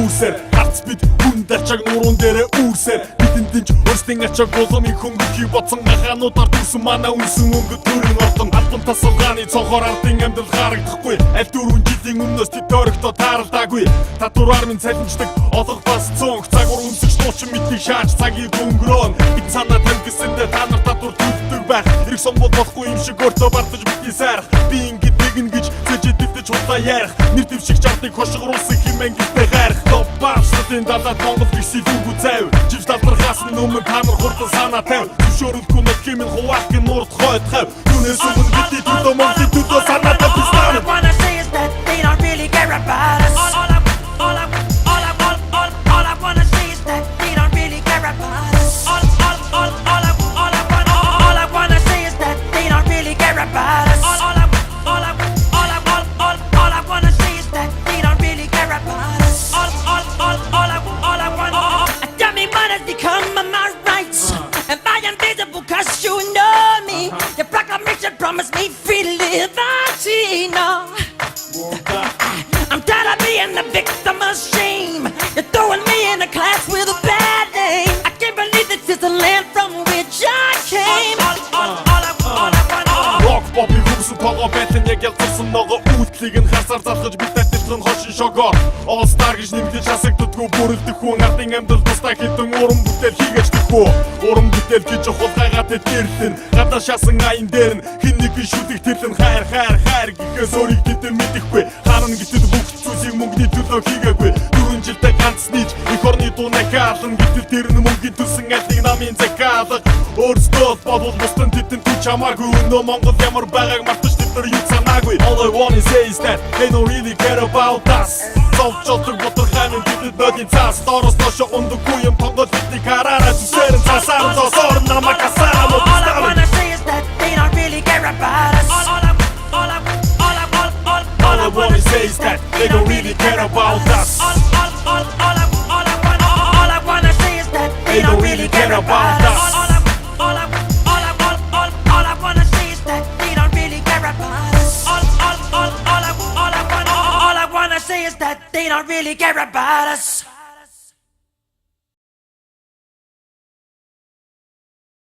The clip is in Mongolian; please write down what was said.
дүүсээр харц бид хүнд ачааг нуруунд дээрээ үүсээр бидэнд динж өөрсдийн ачааг болгоны хөнгөхийн бодсон гахаануудаар дүрсэн манай үнсэн өнгө төрийн ордон албан тасалгааны цонхоор ардын амьдрал харагдахгүй аль дөрвөн жилийн өмнөөс тэд тойрогтоо тааралдаагүй татвараар минь цалинждаг олох бас цонх цагуур үнсэж дуучин мэдгийг шааж цагийг өнгөрөөн бид санаа тавьгсэндээ та нар татвар төлдөг байх эрх сонгол болохгүй юм шиг өөртөө бардаж битгий сайрах би ингэж тэгнэ гэж зэжидэлдэж удаа ярих нэр дэвших жартыг хошгоруулсан хэмээн гэлтэй хайрах топ баашрын далаад Монгол гисэл үгүй зайв живс талбархаас өмнө камер хурдан санаа тавь зөвшөөрөлгүй нэг хэмээн хуваах гин нурд хойд хав түүнээс өмнө бидний төдөө Монголын төдөө санаа тавь All I wanna say is that they don't really care about us. All I wanna say is that they don't really care about us. All I wanna say is that they don't really care about us. All I wanna say is that they don't really care about us. All I wanna. Tell me what has become of my rights. Am I invisible 'cause you know me? Your proclamation promised me free liberty. No. I'm tired of being the victim of shame. You're throwing me in a class with a bad name. I can't believe this is the land from which I came. Rock Bobby хөвсөн тоогоо байтан яг ялцсан ногоо үүлтлийг нь хасаар залгаж бид татсан хошин шогоор All Star гэж нэмдэж хасагддаггүй бүрэлдэх хүн ардын амьдрал тустай хитэн уран бүтээл хийгээч гэхгүй уран бүтээл гэж хол гайгаад тэрлэн гадаа шасан аян дээр нь хин нэг шүлэг тэрлэн хайр гэхээс өөрийг тэдэн мэдэхгүй харна гэтэл бүх зүйлийг мөнгөний төлөө хийгээгүй 4 жилдээ ганц нийж их орны дуунаа хаална гэтэл тэр нь мөнгөний төлсөн альтыг намын захиалга өөрсдөө бодвол бусдын тэдэн түч хамаагүй өнөө Монгол ямар байгааг мартаж тэдэр юу санаагүй All I wanna say is that they don't really care about us Зовчолдог боторхай минь тэдэд нөдийн цаас Доороос доошо ундаггүй юм Монгол бидний хараараа зүсэрэн цасаар зоосоор намайг асаараа All I wanna say is that they don't really care about us. All I wanna say is that they don't really care about us All I wanna say is that they don't really care about us. All I wanna say is that they don't really care about us. All I wanna say is that they don't really care about us.